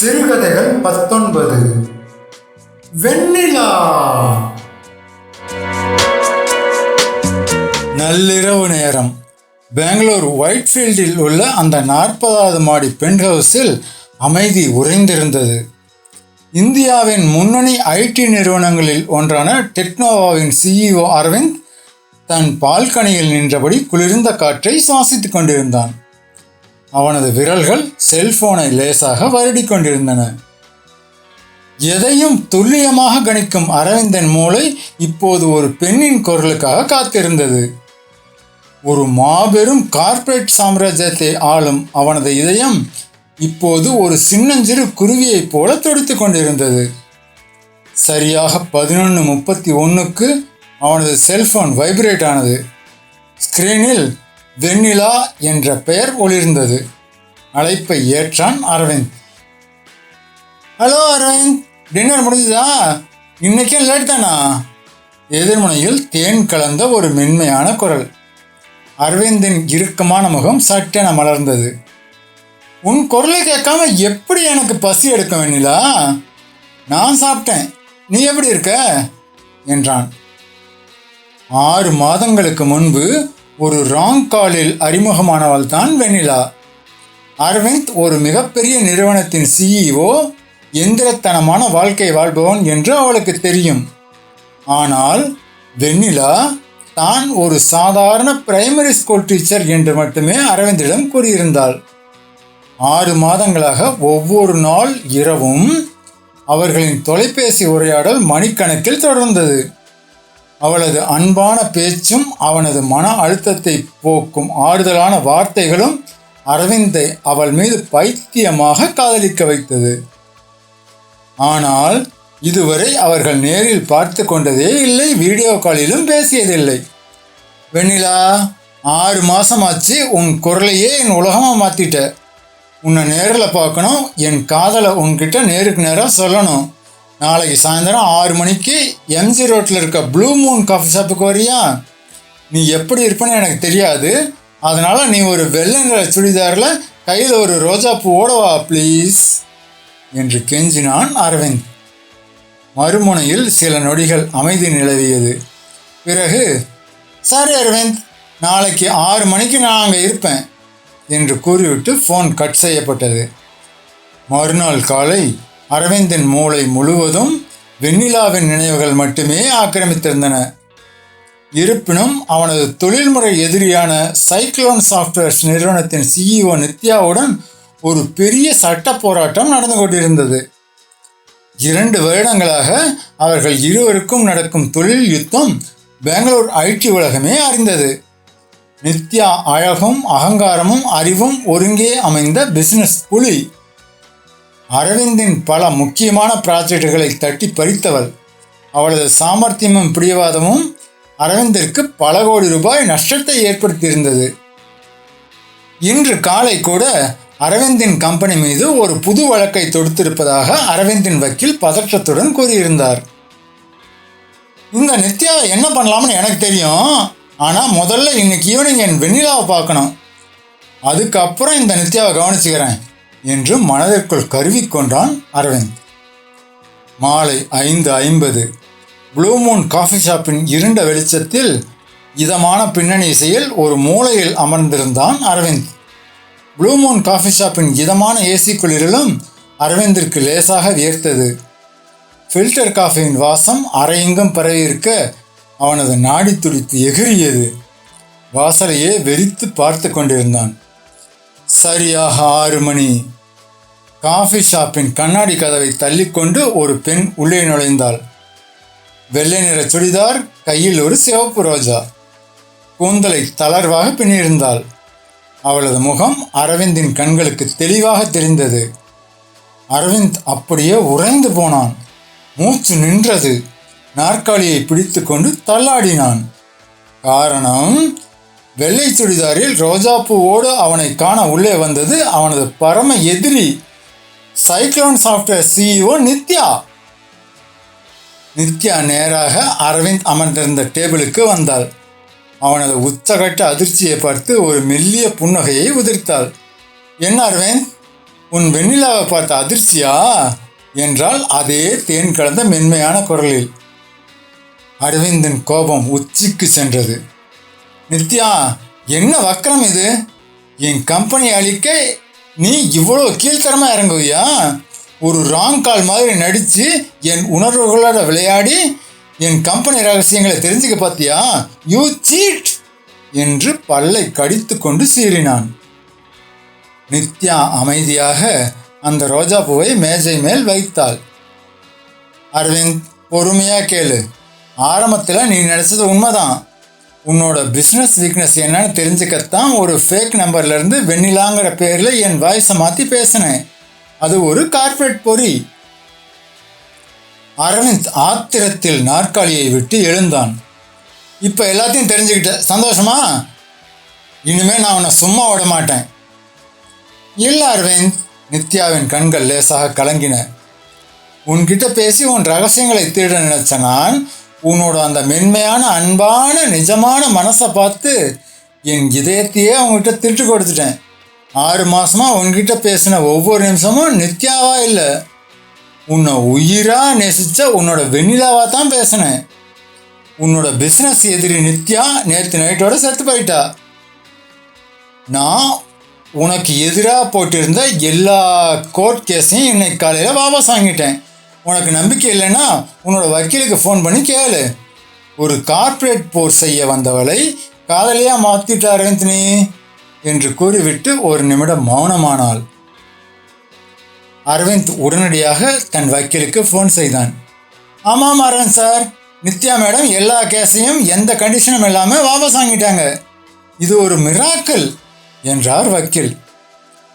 சிறுகதைகள் 19. வெண்ணிலா. நள்ளிரவு நேரம். பெங்களூர் ஒயிட்ஃபீல்டில் உள்ள அந்த 40வது மாடி பென்ட் ஹவுஸில் அமைதி உறைந்திருந்தது. இந்தியாவின் முன்னணி ஐடி நிறுவனங்களில் ஒன்றான டெக்னோவாவின் சிஇஓ அரவிந்த் தன் பால்கனியில் நின்றபடி குளிர்ந்த காற்றை சுவாசித்துக் கொண்டிருந்தான். அவனது விரல்கள் செல்போனை லேசாக வருடி கொண்டிருந்தன. எதையும் துல்லியமாக கணிக்கும் அரவிந்தன் மூளை இப்போது ஒரு பெண்ணின் குரலுக்காக காத்திருந்தது. ஒரு மாபெரும் கார்ப்பரேட் சாம்ராஜ்யத்தை ஆளும் அவனது இதயம் இப்போது ஒரு சின்னஞ்சிறு குருவியைப் போல துடித்துக் கொண்டிருந்தது. சரியாக 11:31 அவனது செல்போன் வைப்ரேட் ஆனது. ஸ்கிரீனில் வெண்ணிலா என்ற பெயர் ஒளிர்ந்தது. அழைப்பை ஏற்றான் அரவிந்த். ஹலோ அரவிந்த், டின்னர் முடிஞ்சுதா? இன்னைக்கும் லேட் தானா? எதிர்முனையில் தேன் கலந்த ஒரு மென்மையான குரல். அரவிந்தின் இறுக்கமான முகம் சட்டென மலர்ந்தது. உன் குரலை கேட்காம எப்படி எனக்கு பசி எடுக்க வெண்ணிலா? நான் சாப்பிட்டேன், நீ எப்படி இருக்க என்றான். 6 மாதங்களுக்கு முன்பு ஒரு ராங் காலில் அறிமுகமானவள் தான் வெண்ணிலா. அரவிந்த் ஒரு மிகப்பெரிய நிறுவனத்தின் சிஇஓ, எந்திரத்தனமான வாழ்க்கை வாழ்பவன் என்று அவளுக்கு தெரியும். ஆனால் வெண்ணிலா தான் ஒரு சாதாரண பிரைமரி ஸ்கூல் டீச்சர் என்று மட்டுமே அரவிந்திடம் கூறியிருந்தாள். 6 மாதங்களாக ஒவ்வொரு நாள் இரவும் அவர்களின் தொலைபேசி உரையாடல் மணிக்கணக்கில் தொடர்ந்தது. அவளது அன்பான பேச்சும் அவனது மன அழுத்தத்தை போக்கும் ஆறுதலான வார்த்தைகளும் அரவிந்தை அவள் மீது பைத்தியமாக காதலிக்க வைத்தது. ஆனால் இதுவரை அவர்கள் நேரில் பார்த்து கொண்டதே இல்லை, வீடியோ காலிலும் பேசியதில்லை. வெண்ணிலா, 6 மாதமாச்சு உன் குரலையே என் உலகமாக மாற்றிட்ட. உன்னை நேரில் பார்க்கணும், என் காதலை உன்கிட்ட நேருக்கு நேராக சொல்லணும். நாளைக்கு சாயந்தரம் 6 மணிக்கு எம்ஜி ரோட்டில் இருக்க ப்ளூ மூன் காஃபி ஷாப்புக்கு வரியா? நீ எப்படி இருப்பேன்னு எனக்கு தெரியாது, அதனால் நீ ஒரு வெள்ளை நிற சுடிதாரில் கையில் ஒரு ரோஜா பூவோட வா ப்ளீஸ் என்று கெஞ்சினான் அரவிந்த். மறுமுனையில் சில நொடிகள் அமைதி நிலவியது. பிறகு, சரி அரவிந்த், நாளைக்கு 6 மணிக்கு நான் அங்கே இருப்பேன் என்று கூறிவிட்டு ஃபோன் கட் செய்யப்பட்டது. மறுநாள் காலை அரவிந்தின் மூளை முழுவதும் வெண்ணிலாவின் நினைவுகள் மட்டுமே ஆக்கிரமித்திருந்தன. இருப்பினும் அவனது தொழில்முறை எதிரியான சைக்ளோன் சாஃப்ட்வேர்ஸ் நிறுவனத்தின் சிஇஓ நித்யாவுடன் ஒரு பெரிய சட்ட போராட்டம் நடந்து கொண்டிருந்தது. 2 வருடங்களாக அவர்கள் இருவருக்கும் நடக்கும் தொழில் யுத்தம் பெங்களூர் ஐடி உலகமே அறிந்தது. நித்யா அழகும் அகங்காரமும் அறிவும் ஒருங்கே அமைந்த பிசினஸ் புலி. அரவிந்தின் பல முக்கியமான ப்ராஜெக்டுகளை தட்டி பறித்தவள். அவளது சாமர்த்தியமும் பிடிவாதமும் அரவிந்திற்கு பல கோடி ரூபாய் நஷ்டத்தை ஏற்படுத்தியிருந்தது. இன்று காலை கூட அரவிந்தின் கம்பெனி மீது ஒரு புது வழக்கை தொடுத்திருப்பதாக அரவிந்தின் வக்கீல் பதற்றத்துடன் கூறியிருந்தார். இந்த நித்யாவை என்ன பண்ணலாம்னு எனக்கு தெரியும், ஆனால் முதல்ல இன்னைக்கு ஈவினிங் என் வெண்ணிலாவை பார்க்கணும், அதுக்கப்புறம் இந்த நித்யாவை கவனிச்சுக்கிறேன் என்று மனதிற்குள் கருவிக்கொண்டான் அரவிந்த். மாலை 5:50 ப்ளூ மூன் காஃபி ஷாப்பின் இருண்ட வெளிச்சத்தில் இதமான பின்னணி இசையில் ஒரு மூலையில் அமர்ந்திருந்தான் அரவிந்த். ப்ளூ மூன் காஃபி ஷாப்பின் இதமான ஏசி குளிரிலும் அரவிந்திற்கு லேசாக வியர்த்தது. ஃபில்டர் காஃபியின் வாசம் அறையெங்கும் பரவியிருக்க அவனது நாடி துடித்து எகிரியது. வாசலையே வெறித்து பார்த்து கொண்டிருந்தான். சரியாக 6 மணி. காஃபி ஷாப்பின் கண்ணாடி கதவை தள்ளிக்கொண்டு ஒரு பெண் உள்ளே நுழைந்தாள். வெள்ளை நிற சுடிதார், கையில் ஒரு சிவப்பு ரோஜா. கூந்தலை தளர்வாக பின்னிருந்தாள். அவளது முகம் அரவிந்தின் கண்களுக்கு தெளிவாக தெரிந்தது. அரவிந்த் அப்படியே உறைந்து போனான். மூச்சு நின்றது. நாற்காலியை பிடித்து கொண்டு தள்ளாடினான். காரணம், வெள்ளை சுடிதாரில் ரோஜா பூவோடு அவனை காண உள்ளே வந்தது அவனது பரம எதிரி, cyclone software CEO Nithya. Nithya நேராக அரவிந்த் அமர்ந்திருந்த டேபிளுக்கு வந்தாள். அவனது உச்சகட்ட அதிர்ச்சியை பார்த்து ஒரு மெல்லிய புன்னகையை உதிர்த்தாள். என்ன அரவிந்த், உன் வெண்ணிலாவை பார்த்த அதிர்ச்சியா என்றால் அதே தேன் கலந்த மென்மையான குரலில். அரவிந்தின் கோபம் உச்சிக்கு சென்றது. நித்யா, என்ன வக்கரம் இது? என் கம்பெனி அழிக்க நீ இவ்வளோ கீழ்த்தரமாக இறங்குவியா? ஒரு ராங் கால் மாதிரி நடித்து என் உணர்வுகளோட விளையாடி என் கம்பெனி ரகசியங்களை தெரிஞ்சுக்க பார்த்தியா? யூ சீட் என்று பல்லை கடித்து கொண்டு சீறினான். நித்யா அமைதியாக அந்த ரோஜா பூவை மேஜை மேல் வைத்தாள். அரவிந்த், பொறுமையாக கேளு. ஆரம்பத்தில் நீ நினச்சது உண்மைதான். உன்னோட பிஸ்னஸ் வீக்னஸ் என்னன்னு தெரிஞ்சுக்கத்தான் ஒரு ஃபேக் நம்பர்லேருந்து வெண்ணிலாங்கிற பேரில் என் வாய்ஸை மாற்றி பேசினேன். அது ஒரு கார்ப்பரேட் பொறி. அரவிந்த் ஆத்திரத்தில் நாற்காலியை விட்டு எழுந்தான். இப்போ எல்லாத்தையும் தெரிஞ்சுக்கிட்ட, சந்தோஷமா? இனிமேல் நான் உன்னை சும்மா விட மாட்டேன். இல்லை அரவிந்த், நித்யாவின் கண்கள் லேசாக கலங்கின. உன்கிட்ட பேசி உன் ரகசியங்களை திருட நினைச்ச நான் உன்னோட அந்த மென்மையான அன்பான நிஜமான மனசை பார்த்து என் இதயத்தையே அவங்ககிட்ட திருட்டு கொடுத்துட்டேன். 6 மாதமாக உன்கிட்ட பேசின ஒவ்வொரு நிமிஷமும் நித்யாவா இல்லை, உன்னை உயிராக நேசித்த உன்னோட வெண்ணிலாவாக தான் பேசினேன். உன்னோட பிஸ்னஸ் எதிரி நித்யா நேற்று நைட்டோட செத்து போயிட்டா. நான் உனக்கு எதிராக போட்டிருந்த எல்லா கோர்ட் கேஸையும் இன்னைக்கு காலையில் வாபஸ் வாங்கிட்டேன். உனக்கு நம்பிக்கை இல்லைன்னா உன்னோட வக்கீலுக்கு ஃபோன் பண்ணி கேளு. ஒரு கார்ப்பரேட் போர் செய்ய வந்தவளை காதலியாக மாற்றிட்டார் நீ என்று கூறிவிட்டு ஒரு நிமிடம் மௌனமானாள். அரவிந்த் உடனடியாக தன் வக்கீலுக்கு ஃபோன் செய்தான். ஆமாம் அரவிந்த் சார், நித்யா மேடம் எல்லா கேஸையும் எந்த கண்டிஷனும் இல்லாமல் வாபஸ் வாங்கிட்டாங்க. இது ஒரு மிராக்கிள் என்றார் வக்கீல்.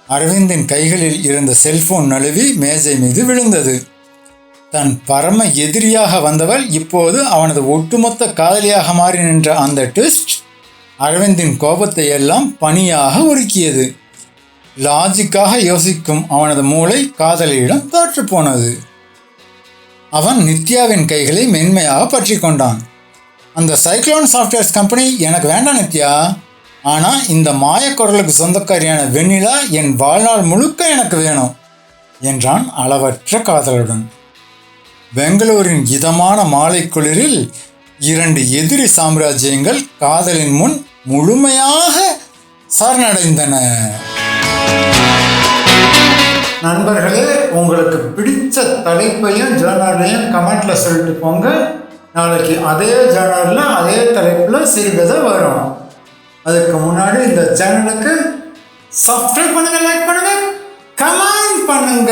அரவிந்தின் கைகளில் இருந்த செல்போன் நழுவி மேஜை மீது விழுந்தது. தன் பரம எதிரியாக வந்தவள் இப்போது அவனது ஒட்டுமொத்த காதலியாக மாறி நின்ற அந்த ட்விஸ்ட் அரவிந்தின் கோபத்தை எல்லாம் பனியாக உருக்கியது. லாஜிக்காக யோசிக்கும் அவனது மூளை காதலியிடம் தோற்று போனது. அவன் நித்யாவின் கைகளை மென்மையாக பற்றி கொண்டான். அந்த சைக்ளோன் சாஃப்ட்வேர்ஸ் கம்பெனி எனக்கு வேண்டாம் நித்யா, ஆனால் இந்த மாயக்குரலுக்கு சொந்தக்காரியான வெண்ணிலா என் வாழ்நாள் முழுக்க எனக்கு வேணும் என்றான் அளவற்ற காதலுடன். பெங்களூரின் இதமான மாலை குளிரில் 2 எதிரி சாம்ராஜ்யங்கள் காதலின் முன் முழுமையாக சரணடைந்தன. நண்பர்களே, உங்களுக்கு பிடிச்ச தலைப்பையும் ஜேர்னலையும் கமெண்ட்ல சொல்லிட்டு போங்க. நாளைக்கு அதே ஜேர்னலில் அதே தலைப்பில் சிறுகதை வரும். அதுக்கு முன்னாடி இந்த சேனலுக்கு சப்ஸ்கிரைப் பண்ணுங்க, லைக் பண்ணுங்க, கமெண்ட் பண்ணுங்க.